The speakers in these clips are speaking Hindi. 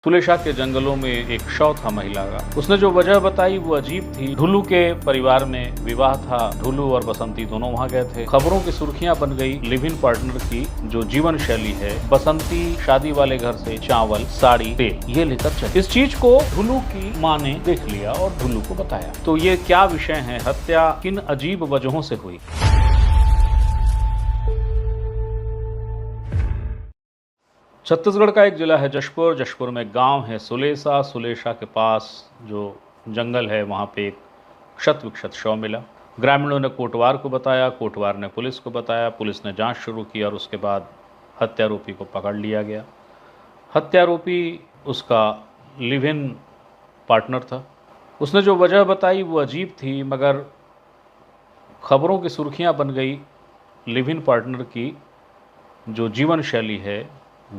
सुलेशा के जंगलों में एक शव था महिला का। उसने जो वजह बताई वो अजीब थी। ढुलू के परिवार में विवाह था। ढुलू और बसंती दोनों वहां गए थे। खबरों की सुर्खियां बन गई लिव इन पार्टनर की जो जीवन शैली है। बसंती शादी वाले घर से चावल, साड़ी, तेल ये लेकर चली। इस चीज को ढुलू की माँ ने देख लिया और ढुलू को बताया। तो ये क्या विषय है, हत्या किन अजीब वजहों से हुई। छत्तीसगढ़ का एक जिला है जशपुर। जशपुर में गांव है सुलेशा। सुलेशा के पास जो जंगल है वहां पे एक क्षत विक्षत शव मिला। ग्रामीणों ने कोटवार को बताया, कोटवार ने पुलिस को बताया, पुलिस ने जांच शुरू की और उसके बाद हत्यारोपी को पकड़ लिया गया। हत्यारोपी उसका लिव इन पार्टनर था। उसने जो वजह बताई वो अजीब थी, मगर खबरों की सुर्खियां बन गई लिव इन पार्टनर की जो जीवन शैली है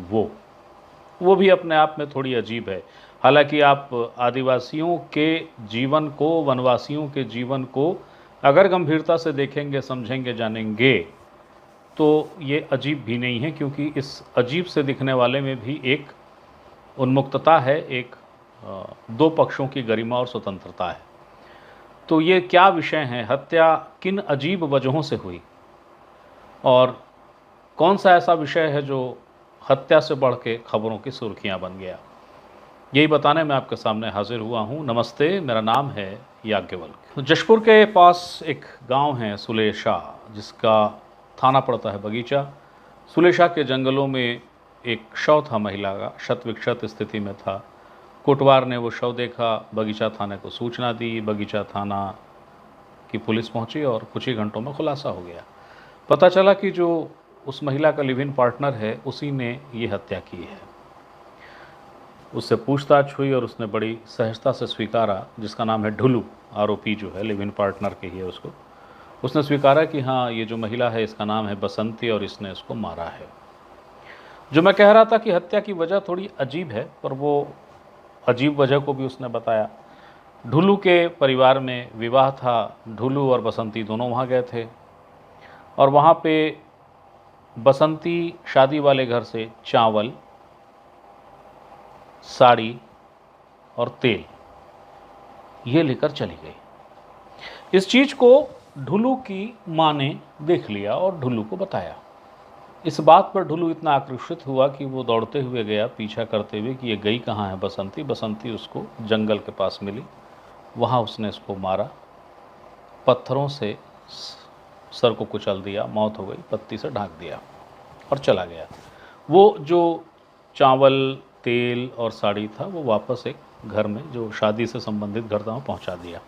वो भी अपने आप में थोड़ी अजीब है। हालांकि आप आदिवासियों के जीवन को, वनवासियों के जीवन को अगर गंभीरता से देखेंगे, समझेंगे, जानेंगे तो ये अजीब भी नहीं है, क्योंकि इस अजीब से दिखने वाले में भी एक उन्मुक्तता है, एक दो पक्षों की गरिमा और स्वतंत्रता है। तो ये क्या विषय है, हत्या किन अजीब वजहों से हुई और कौन सा ऐसा विषय है जो हत्या से बढ़ के खबरों की सुर्खियां बन गया, यही बताने मैं आपके सामने हाजिर हुआ हूं। नमस्ते, मेरा नाम है याज्ञवल्क्य। जशपुर के पास एक गांव है सुलेशा, जिसका थाना पड़ता है बगीचा। सुलेशा के जंगलों में एक शव था महिला का, क्षत विक्षत स्थिति में था। कोटवार ने वो शव देखा, बगीचा थाने को सूचना दी। बगीचा थाना की पुलिस पहुंची और कुछ ही घंटों में खुलासा हो गया। पता चला कि जो उस महिला का लिव इन पार्टनर है उसी ने ये हत्या की है। उससे पूछताछ हुई और उसने बड़ी सहजता से स्वीकारा, जिसका नाम है ढुलू, आरोपी जो है लिव इन पार्टनर के ही है उसने स्वीकारा कि हाँ, ये जो महिला है इसका नाम है बसंती और इसने इसको मारा है। जो मैं कह रहा था कि हत्या की वजह थोड़ी अजीब है, पर वो अजीब वजह को भी उसने बताया। ढुलू के परिवार में विवाह था। ढुलू और बसंती दोनों वहाँ गए थे और वहाँ पे बसंती शादी वाले घर से चावल, साड़ी और तेल ये लेकर चली गई। इस चीज़ को ढुलू की माँ ने देख लिया और ढुलू को बताया। इस बात पर ढुलू इतना आक्रोशित हुआ कि वो दौड़ते हुए गया पीछा करते हुए कि ये गई कहाँ है बसंती। बसंती उसको जंगल के पास मिली, वहाँ उसने इसको मारा, पत्थरों से सर को कुचल दिया, मौत हो गई, पत्ती से ढांक दिया और चला गया। वो जो चावल, तेल और साड़ी था वो वापस एक घर में जो शादी से संबंधित घर था वहाँ पहुँचा दिया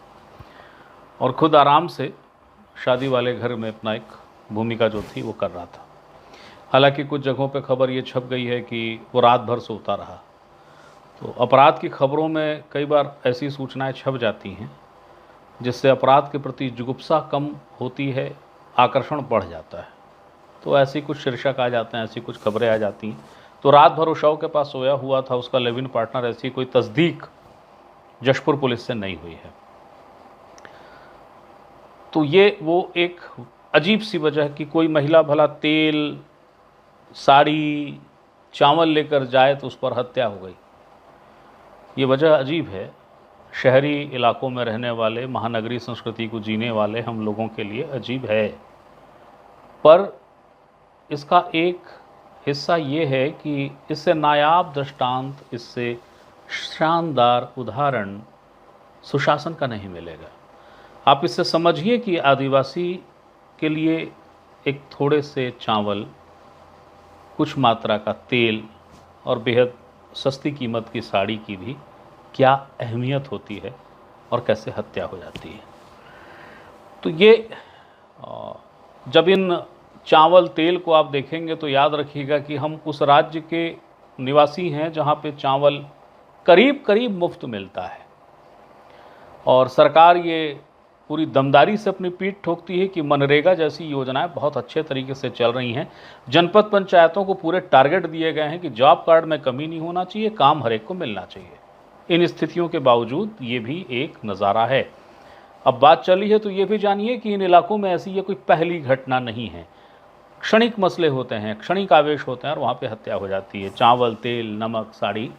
और खुद आराम से शादी वाले घर में अपना एक भूमिका जो थी वो कर रहा था। हालांकि कुछ जगहों पे खबर ये छप गई है कि वो रात भर सोता रहा। तो अपराध की खबरों में कई बार ऐसी सूचनाएं छप जाती हैं जिससे अपराध के प्रति जुगुप्सा कम होती है, आकर्षण बढ़ जाता है। तो ऐसी कुछ शीर्षक आ जाते हैं, ऐसी कुछ खबरें आ जाती हैं। तो रात भर उस शव के पास सोया हुआ था उसका लिव इन पार्टनर, ऐसी कोई तस्दीक जशपुर पुलिस से नहीं हुई है। तो ये वो एक अजीब सी वजह कि कोई महिला भला तेल, साड़ी, चावल लेकर जाए तो उस पर हत्या हो गई। ये वजह अजीब है। शहरी इलाकों में रहने वाले, महानगरी संस्कृति को जीने वाले हम लोगों के लिए अजीब है, पर इसका एक हिस्सा ये है कि इससे नायाब दृष्टांत, इससे शानदार उदाहरण सुशासन का नहीं मिलेगा। आप इससे समझिए कि आदिवासी के लिए एक थोड़े से चावल, कुछ मात्रा का तेल और बेहद सस्ती कीमत की साड़ी की भी क्या अहमियत होती है और कैसे हत्या हो जाती है। तो ये जब इन चावल, तेल को आप देखेंगे तो याद रखिएगा कि हम उस राज्य के निवासी हैं जहाँ पे चावल करीब करीब मुफ्त मिलता है और सरकार ये पूरी दमदारी से अपनी पीठ ठोकती है कि मनरेगा जैसी योजनाएं बहुत अच्छे तरीके से चल रही हैं। जनपद पंचायतों को पूरे टारगेट दिए गए हैं कि जॉब कार्ड में कमी नहीं होना चाहिए, काम हर एक को मिलना चाहिए। इन स्थितियों के बावजूद ये भी एक नज़ारा है। अब बात चली है तो ये भी जानिए कि इन इलाकों में ऐसी ये कोई पहली घटना नहीं है। क्षणिक मसले होते हैं, क्षणिक आवेश होते हैं और वहाँ पे हत्या हो जाती है। चावल, तेल, नमक, साड़ी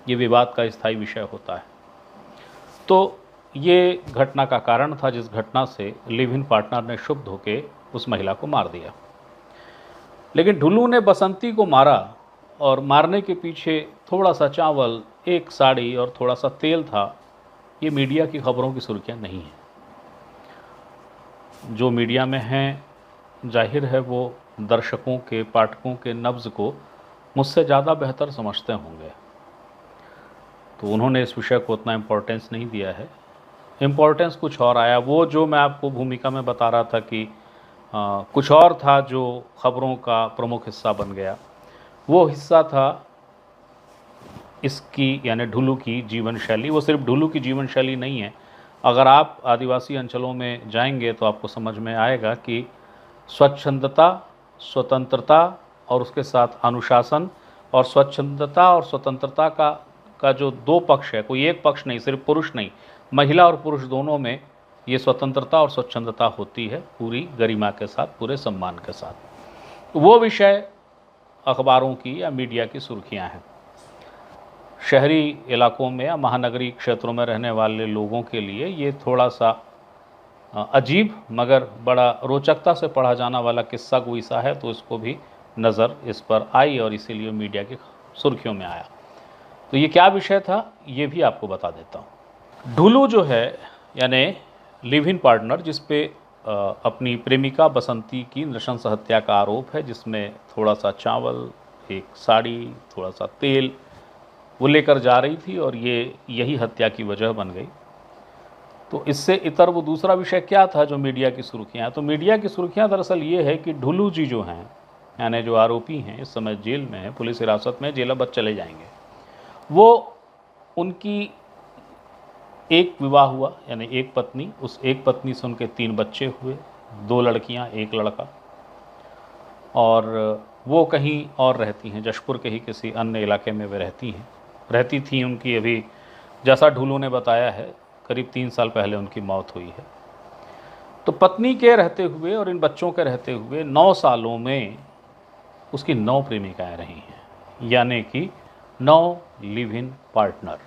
ये विवाद का स्थायी विषय होता है। तो ये घटना का कारण था, जिस घटना से लिव इन पार्टनर ने क्षुब्ध होकर उस महिला को मार दिया। लेकिन ढुल्लू ने बसंती को मारा, और मारने के पीछे थोड़ा सा चावल, एक साड़ी और थोड़ा सा तेल था, ये मीडिया की खबरों की सुर्खियां नहीं हैं। जो मीडिया में हैं, जाहिर है वो दर्शकों के, पाठकों के नब्ज़ को मुझसे ज़्यादा बेहतर समझते होंगे, तो उन्होंने इस विषय को उतना इम्पोर्टेंस नहीं दिया है। इम्पोर्टेंस कुछ और आया। वो जो मैं आपको भूमिका में बता रहा था कि कुछ और था जो खबरों का प्रमुख हिस्सा बन गया, वो हिस्सा था इसकी, यानी ढुल्लू की जीवन शैली। वो सिर्फ ढुल्लू की जीवन शैली नहीं है। अगर आप आदिवासी अंचलों में जाएंगे तो आपको समझ में आएगा कि स्वच्छंदता, स्वतंत्रता और उसके साथ अनुशासन, और स्वच्छंदता और स्वतंत्रता का जो दो पक्ष है, कोई एक पक्ष नहीं, सिर्फ पुरुष नहीं, महिला और पुरुष दोनों में ये स्वतंत्रता और स्वच्छंदता होती है, पूरी गरिमा के साथ, पूरे सम्मान के साथ। वो विषय अखबारों की या मीडिया की सुर्खियां हैं। शहरी इलाकों में या महानगरीय क्षेत्रों में रहने वाले लोगों के लिए ये थोड़ा सा अजीब मगर बड़ा रोचकता से पढ़ा जाना वाला किस्सा कोई सा है, तो इसको भी नज़र इस पर आई और इसीलिए मीडिया की सुर्खियों में आया। तो ये क्या विषय था, ये भी आपको बता देता हूँ। ढुल्लू जो है, यानी लिव इन पार्टनर, जिस पे अपनी प्रेमिका बसंती की नृशंस हत्या का आरोप है, जिसमें थोड़ा सा चावल, एक साड़ी, थोड़ा सा तेल वो लेकर जा रही थी और ये यही हत्या की वजह बन गई। तो इससे इतर वो दूसरा विषय क्या था जो मीडिया की सुर्खियाँ? तो मीडिया की सुर्खियाँ दरअसल ये है कि ढुल्लू जी जो हैं, यानी जो आरोपी हैं, इस समय जेल में हैं, पुलिस हिरासत में, जेल अब चले जाएंगे। वो, उनकी एक विवाह हुआ, यानी एक पत्नी, उस एक पत्नी से उनके 3 बच्चे हुए, 2 लड़कियां, 1 लड़का, और वो कहीं और रहती हैं, जशपुर के ही किसी अन्य इलाके में वे रहती थी। उनकी अभी, जैसा ढुल्लू ने बताया है, करीब 3 साल पहले उनकी मौत हुई है। तो पत्नी के रहते हुए और इन बच्चों के रहते हुए 9 सालों में उसकी 9 प्रेमिकाएँ रही हैं, यानी कि 9 लिव इन पार्टनर।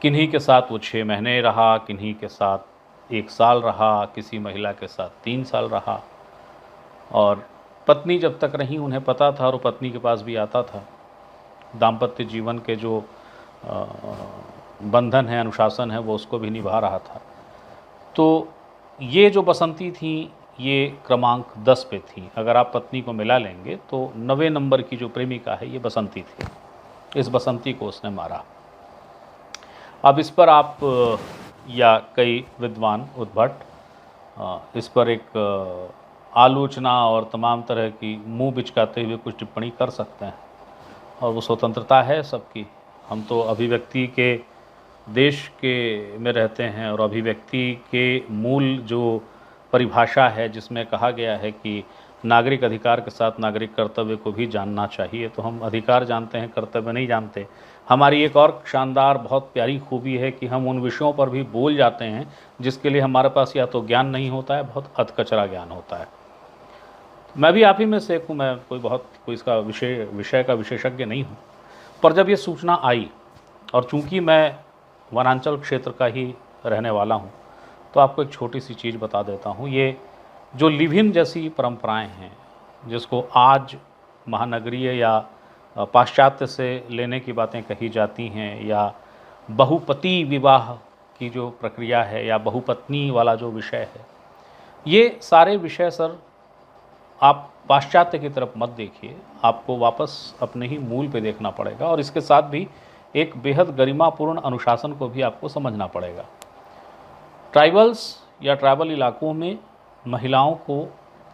किन्हीं के साथ वो 6 महीने रहा, किन्हीं के साथ 1 साल रहा, किसी महिला के साथ 3 साल रहा। और पत्नी जब तक रही उन्हें पता था, और पत्नी के पास भी आता था। दाम्पत्य जीवन के जो बंधन है, अनुशासन है, वो उसको भी निभा रहा था। तो ये जो बसंती थी, ये क्रमांक 10 पे थी। अगर आप पत्नी को मिला लेंगे तो 9वें नंबर की जो प्रेमिका है, ये बसंती थी। इस बसंती को उसने मारा। अब इस पर आप या कई विद्वान, उद्भट, इस पर एक आलोचना और तमाम तरह की मुंह बिचकाते हुए कुछ टिप्पणी कर सकते हैं, और वो स्वतंत्रता है सबकी। हम तो अभिव्यक्ति के देश के में रहते हैं, और अभिव्यक्ति के मूल जो परिभाषा है, जिसमें कहा गया है कि नागरिक अधिकार के साथ नागरिक कर्तव्य को भी जानना चाहिए, तो हम अधिकार जानते हैं, कर्तव्य नहीं जानते। हमारी एक और शानदार, बहुत प्यारी खूबी है कि हम उन विषयों पर भी बोल जाते हैं जिसके लिए हमारे पास या तो ज्ञान नहीं होता है, बहुत अधकचरा ज्ञान होता है। मैं भी आप ही में से एक हूँ, मैं कोई इसका विषय का विशेषज्ञ नहीं हूँ, पर जब ये सूचना आई, और चूँकि मैं वनांचल क्षेत्र का ही रहने वाला हूँ, तो आपको एक छोटी सी चीज़ बता देता हूँ। ये जो लिव इन जैसी परंपराएं हैं, जिसको आज महानगरीय या पाश्चात्य से लेने की बातें कही जाती हैं, या बहुपति विवाह की जो प्रक्रिया है, या बहुपत्नी वाला जो विषय है, ये सारे विषय सर आप पाश्चात्य की तरफ मत देखिए, आपको वापस अपने ही मूल पे देखना पड़ेगा, और इसके साथ भी एक बेहद गरिमापूर्ण अनुशासन को भी आपको समझना पड़ेगा। ट्राइबल्स या ट्राइबल इलाकों में महिलाओं को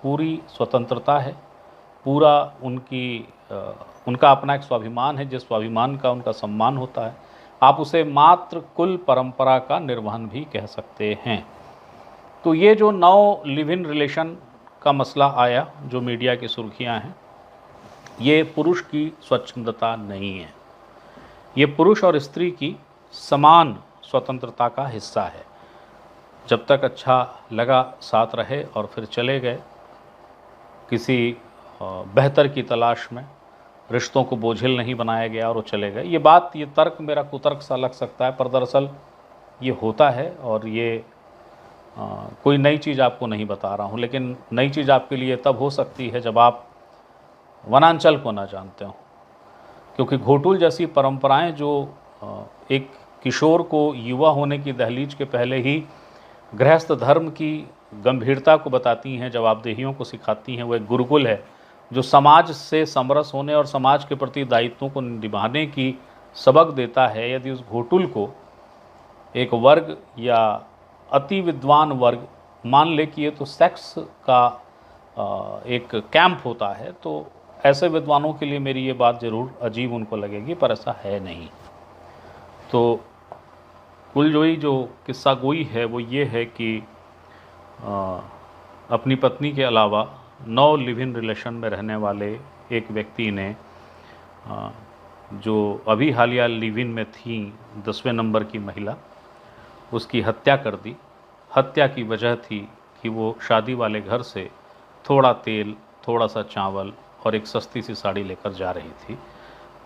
पूरी स्वतंत्रता है, पूरा उनका अपना एक स्वाभिमान है, जिस स्वाभिमान का उनका सम्मान होता है। आप उसे मात्र कुल परंपरा का निर्वहन भी कह सकते हैं। तो ये जो 9 लिव इन रिलेशन का मसला आया, जो मीडिया की सुर्खियां हैं, ये पुरुष की स्वच्छंदता नहीं है, ये पुरुष और स्त्री की समान स्वतंत्रता का हिस्सा है। जब तक अच्छा लगा साथ रहे, और फिर चले गए किसी बेहतर की तलाश में, रिश्तों को बोझिल नहीं बनाया गया और वो चले गए। ये तर्क मेरा कुतर्क सा लग सकता है, पर दरअसल ये होता है और ये कोई नई चीज़ आपको नहीं बता रहा हूँ। लेकिन नई चीज़ आपके लिए तब हो सकती है जब आप वनांचल को ना जानते हो, क्योंकि घोटुल जैसी परंपराएं जो एक किशोर को युवा होने की दहलीज के पहले ही गृहस्थ धर्म की गंभीरता को बताती हैं, जवाबदेहियों को सिखाती हैं, वो एक गुरुकुल है जो समाज से समरस होने और समाज के प्रति दायित्वों को निभाने की सबक देता है। यदि उस घोटुल को एक वर्ग या अति विद्वान वर्ग मान ले कि ये तो सेक्स का एक कैंप होता है, तो ऐसे विद्वानों के लिए मेरी ये बात ज़रूर अजीब उनको लगेगी, पर ऐसा है नहीं। तो कुलजोई जो किस्सा गोई है वो ये है कि अपनी पत्नी के अलावा 9 लिव इन रिलेशन में रहने वाले एक व्यक्ति ने जो अभी हालिया लिव इन में थी 10वें नंबर की महिला, उसकी हत्या कर दी। हत्या की वजह थी कि वो शादी वाले घर से थोड़ा तेल, थोड़ा सा चावल और एक सस्ती सी साड़ी लेकर जा रही थी।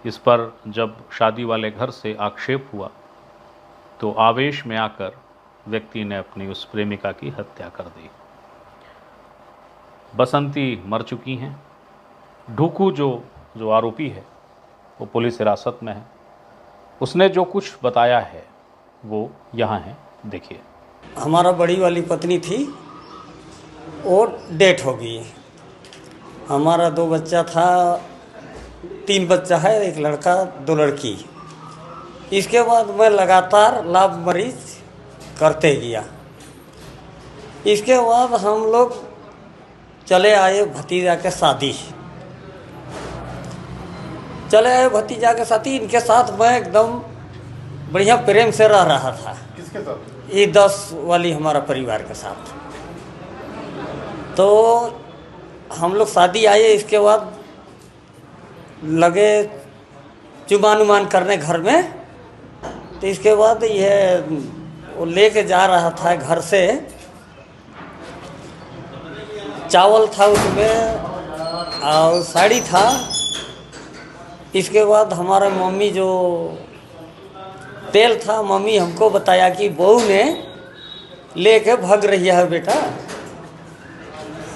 इस पर जब शादी वाले घर से आक्षेप हुआ तो आवेश में आकर व्यक्ति ने अपनी उस प्रेमिका की हत्या कर दी। बसंती मर चुकी हैं। ढुकू जो आरोपी है वो पुलिस हिरासत में है। उसने जो कुछ बताया है वो यहाँ है, देखिए। हमारा बड़ी वाली पत्नी थी, वो डेथ हो गई। हमारा 2 बच्चा था, 3 बच्चा है, 1 लड़का 2 लड़की। इसके बाद मैं लगातार लाभ मरीज करते गया। इसके बाद हम लोग चले आए भतीजा के शादी। इनके साथ मैं एकदम बढ़िया प्रेम से रह रहा था। किसके साथ? ये 10 वाली हमारा परिवार के साथ। तो हम लोग शादी आए, इसके बाद लगे चुमान उमान करने घर में। तो इसके बाद यह वो लेके जा रहा था घर से, चावल था उसमें और साड़ी था। इसके बाद हमारा मम्मी जो तेल था, मम्मी हमको बताया कि बहू ने लेके भाग रही है बेटा।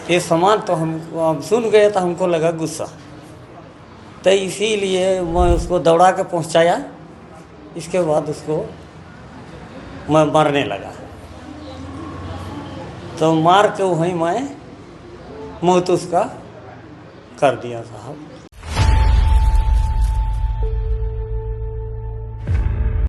ये सामान तो हम सुन गए, तो हमको लगा गुस्सा, तो इसीलिए मैं उसको दौड़ा के पहुंचाया। इसके बाद उसको मैं मारने लगा, तो मार के वहीं मैं मौत उसका कर दिया साहब।